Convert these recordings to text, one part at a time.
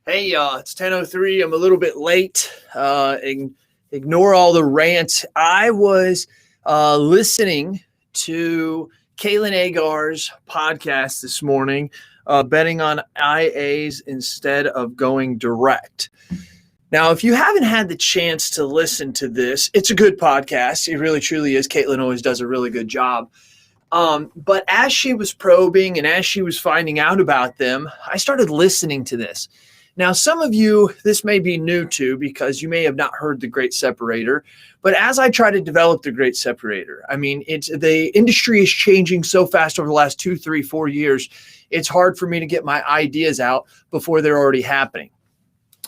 Hey, it's 10:03. I'm a little bit late. Ignore all the rants. I was listening to Caitlin Agar's podcast this morning, betting on IAs instead of going direct. Now, if you haven't had the chance to listen to this, it's a good podcast. It really, truly is. Caitlin always does a really good job. But as she was probing and as she was finding out about them, I started listening to this. Now, some of you, this may be new to because you may have not heard the Great Separator, but as I try to develop the Great Separator, the industry is changing so fast over the last 2, 3, 4 years. It's hard for me to get my ideas out before they're already happening.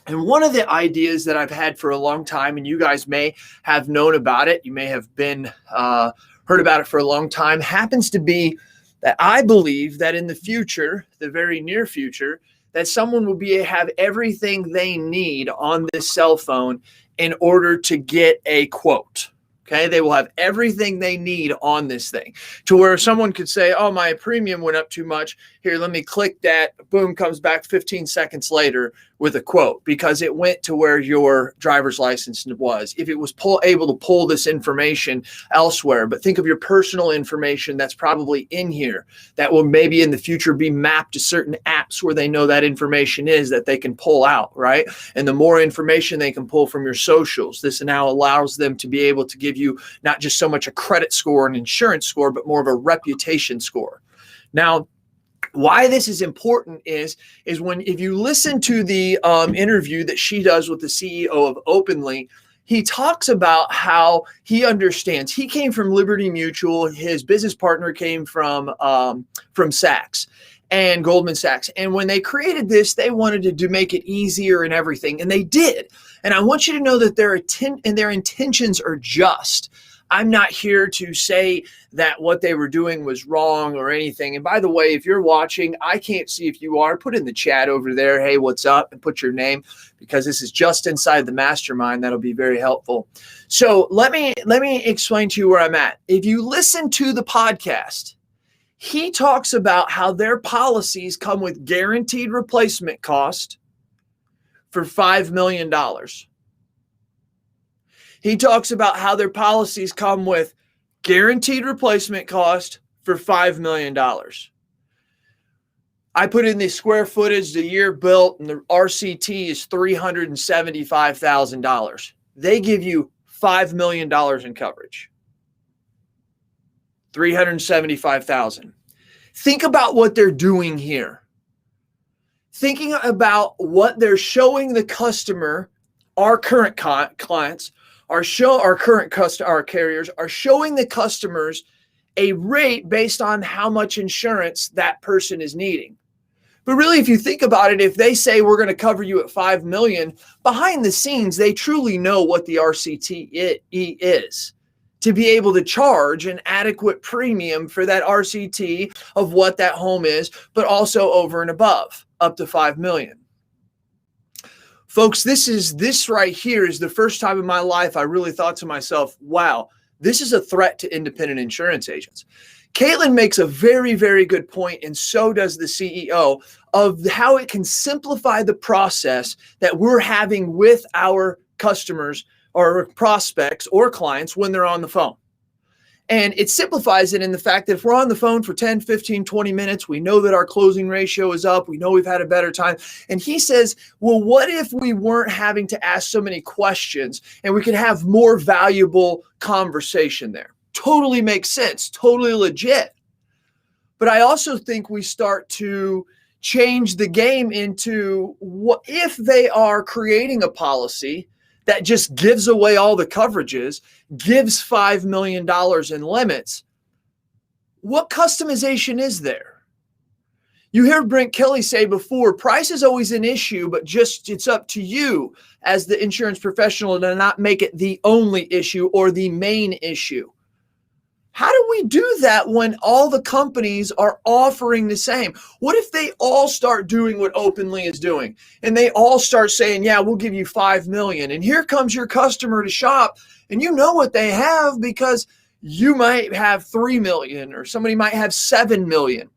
And one of the ideas that I've had for a long time, and you guys may have known about it, you may have been heard about it for a long time, happens to be that I believe that in the future, the very near future, that someone will have everything they need on this cell phone in order to get a quote. Okay, they will have everything they need on this thing to where someone could say, oh, my premium went up too much. Here, let me click that. Boom, comes back 15 seconds later with a quote because it went to where your driver's license was. If it was able to pull this information elsewhere, but think of your personal information that's probably in here that will maybe in the future be mapped to certain apps where they know that information is that they can pull out, right? And the more information they can pull from your socials, this now allows them to be able to give you not just so much a credit score and insurance score, but more of a reputation score. Now, why this is important is if you listen to the interview that she does with the CEO of Openly, he talks about how he understands. He came from Liberty Mutual. His business partner came from Sachs and Goldman Sachs. And when they created this, they wanted to make it easier and everything, and they did. And I want you to know that their intentions are just. I'm not here to say that what they were doing was wrong or anything. And by the way, if you're watching, I can't see if you are. Put in the chat over there, hey, what's up? And put your name because this is just inside the mastermind. That'll be very helpful. So let me explain to you where I'm at. If you listen to the podcast, he talks about how their policies come with guaranteed replacement cost for $5 million. He talks about how their policies come with guaranteed replacement cost for $5 million. I put in the square footage, the year built, and the RCT is $375,000. They give you $5 million in coverage. $375,000. Think about what they're doing here. Thinking about what they're showing the customer, our current clients, our carriers are showing the customers a rate based on how much insurance that person is needing. But really, if you think about it, if they say we're going to cover you at $5 million, behind the scenes, they truly know what the RCT is to be able to charge an adequate premium for that RCT of what that home is, but also over and above, up to $5 million. Folks, this right here is the first time in my life I really thought to myself, wow, this is a threat to independent insurance agents. Caitlin makes a very, very good point, and so does the CEO, of how it can simplify the process that we're having with our customers or prospects or clients when they're on the phone. And it simplifies it in the fact that if we're on the phone for 10, 15, 20 minutes, we know that our closing ratio is up. We know we've had a better time. And he says, well, what if we weren't having to ask so many questions and we could have more valuable conversation there? Totally makes sense. Totally legit. But I also think we start to change the game into what if they are creating a policy that just gives away all the coverages, gives $5 million in limits. What customization is there? You heard Brent Kelly say before, price is always an issue, but just it's up to you as the insurance professional to not make it the only issue or the main issue. How do we do that when all the companies are offering the same? What if they all start doing what Openly is doing and they all start saying, yeah, we'll give you $5 million. And here comes your customer to shop and you know what they have because you might have $3 million or somebody might have $7 million.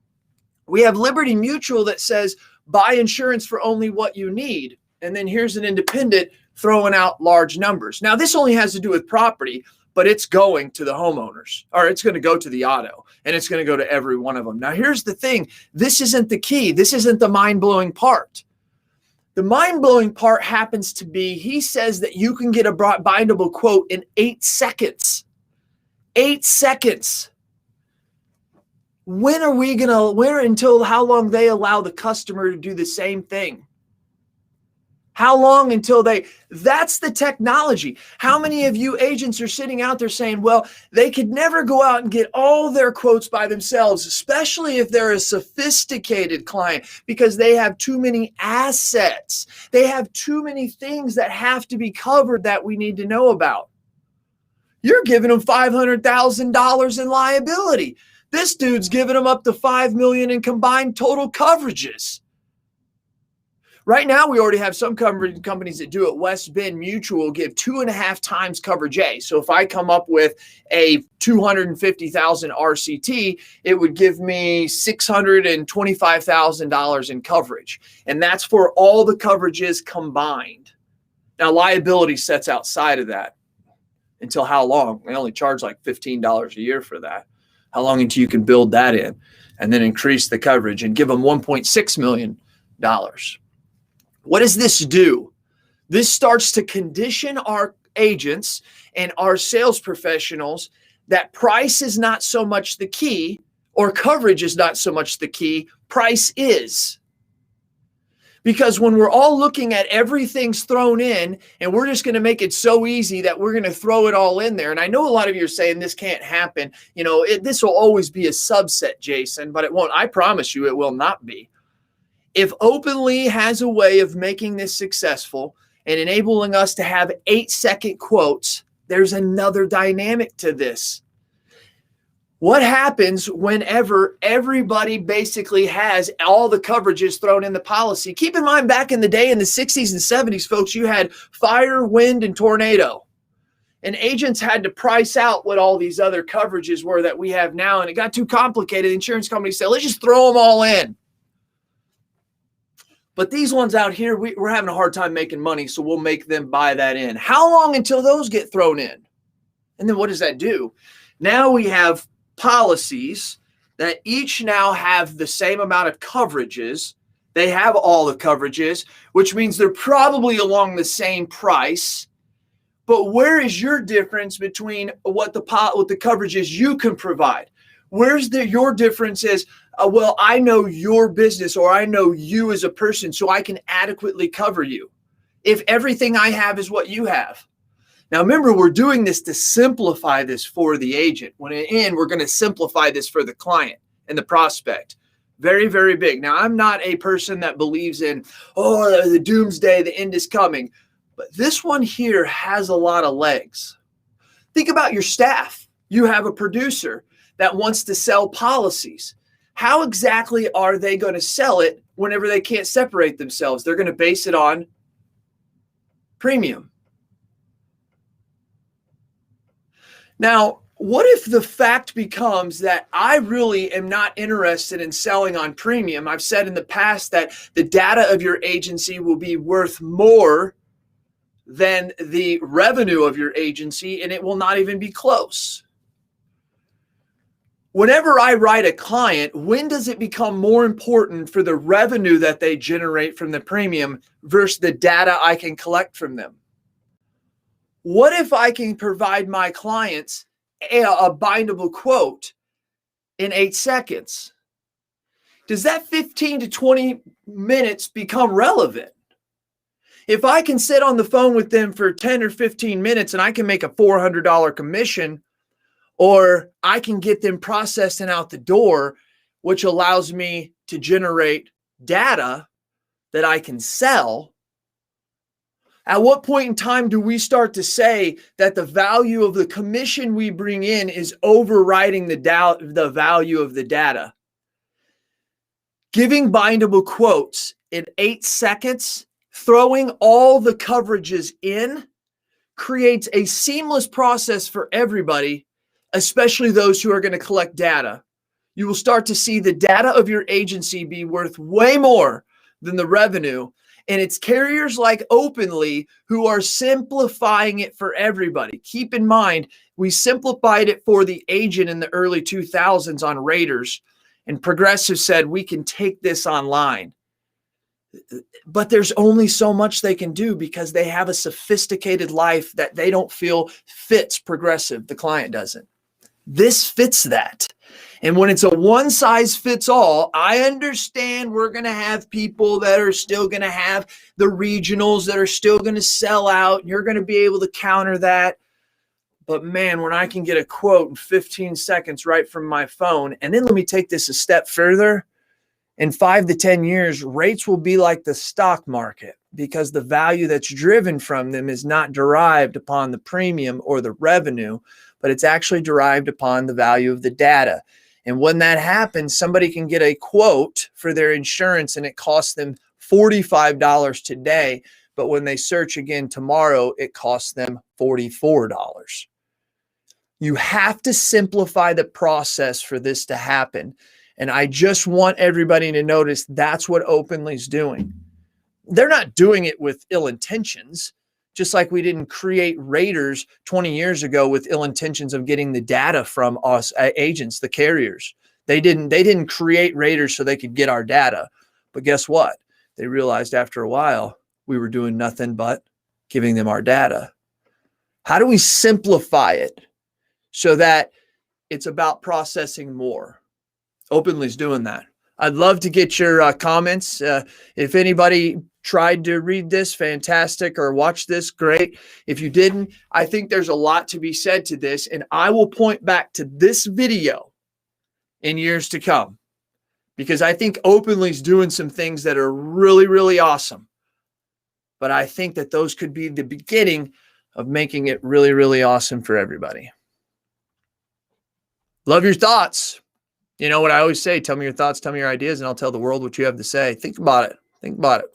We have Liberty Mutual that says, buy insurance for only what you need. And then here's an independent throwing out large numbers. Now, this only has to do with property, but it's going to the homeowners, or it's going to go to the auto, and it's going to go to every one of them. Now, here's the thing. This isn't the key. This isn't the mind-blowing part. The mind-blowing part happens to be, he says that you can get a bindable quote in 8 seconds. 8 seconds. When until how long they allow the customer to do the same thing? How long until that's the technology. How many of you agents are sitting out there saying, well, they could never go out and get all their quotes by themselves, especially if they're a sophisticated client, because they have too many assets. They have too many things that have to be covered that we need to know about. You're giving them $500,000 in liability. This dude's giving them up to $5 million in combined total coverages. Right now, we already have some companies that do it. West Bend Mutual give 2.5 times coverage A. So if I come up with a $250,000 RCT, it would give me $625,000 in coverage. And that's for all the coverages combined. Now, liability sets outside of that. Until how long? They only charge like $15 a year for that. How long until you can build that in and then increase the coverage and give them $1.6 million? What does this do? This starts to condition our agents and our sales professionals that price is not so much the key, or coverage is not so much the key, price is. Because when we're all looking at everything's thrown in and we're just going to make it so easy that we're going to throw it all in there. And I know a lot of you are saying this can't happen. This will always be a subset, Jason, but it won't. I promise you it will not be. If Openly has a way of making this successful and enabling us to have 8-second quotes, there's another dynamic to this. What happens whenever everybody basically has all the coverages thrown in the policy? Keep in mind, back in the day in the 60s and 70s, folks, you had fire, wind, and tornado. And agents had to price out what all these other coverages were that we have now. And it got too complicated. Insurance companies said, let's just throw them all in. But these ones out here, we're having a hard time making money, so we'll make them buy that in. How long until those get thrown in? And then what does that do? Now we have policies that each now have the same amount of coverages. They have all the coverages, which means they're probably along the same price. But where is your difference between what the coverages you can provide? Where's your difference is, well, I know your business, or I know you as a person, so I can adequately cover you if everything I have is what you have. Now, remember, we're doing this to simplify this for the agent. When in the end, we're going to simplify this for the client and the prospect. Very, very big. Now, I'm not a person that believes in, the doomsday, the end is coming. But this one here has a lot of legs. Think about your staff. You have a producer that wants to sell policies. How exactly are they going to sell it whenever they can't separate themselves? They're going to base it on premium. Now, what if the fact becomes that I really am not interested in selling on premium? I've said in the past that the data of your agency will be worth more than the revenue of your agency, and it will not even be close. Whenever I write a client, when does it become more important for the revenue that they generate from the premium versus the data I can collect from them? What if I can provide my clients a bindable quote in 8 seconds? Does that 15 to 20 minutes become relevant? If I can sit on the phone with them for 10 or 15 minutes and I can make a $400 commission, or I can get them processed and out the door, which allows me to generate data that I can sell. At what point in time do we start to say that the value of the commission we bring in is overriding the value of the data? Giving bindable quotes in 8 seconds, throwing all the coverages in, creates a seamless process for everybody, especially those who are going to collect data. You will start to see the data of your agency be worth way more than the revenue. And it's carriers like Openly who are simplifying it for everybody. Keep in mind, we simplified it for the agent in the early 2000s on Raiders, and Progressive said we can take this online. But there's only so much they can do because they have a sophisticated life that they don't feel fits Progressive. The client doesn't. This fits that. And when it's a one size fits all, I understand we're going to have people that are still going to have the regionals that are still going to sell out. You're going to be able to counter that. But man, when I can get a quote in 15 seconds right from my phone, and then let me take this a step further. In 5 to 10 years, rates will be like the stock market because the value that's driven from them is not derived upon the premium or the revenue, but it's actually derived upon the value of the data. And when that happens, somebody can get a quote for their insurance and it costs them $45 today, but when they search again tomorrow, it costs them $44. You have to simplify the process for this to happen. And I just want everybody to notice that's what Openly's doing. They're not doing it with ill intentions, just like we didn't create Raiders 20 years ago with ill intentions of getting the data from us agents, the carriers. They didn't create Raiders so they could get our data. But guess what? They realized after a while we were doing nothing but giving them our data. How do we simplify it so that it's about processing more? Openly's doing that. I'd love to get your comments. If anybody tried to read this, fantastic, or watch this, great. If you didn't, I think there's a lot to be said to this, and I will point back to this video in years to come because I think Openly's doing some things that are really, really awesome. But I think that those could be the beginning of making it really, really awesome for everybody. Love your thoughts. You know what I always say, tell me your thoughts, tell me your ideas, and I'll tell the world what you have to say. Think about it. Think about it.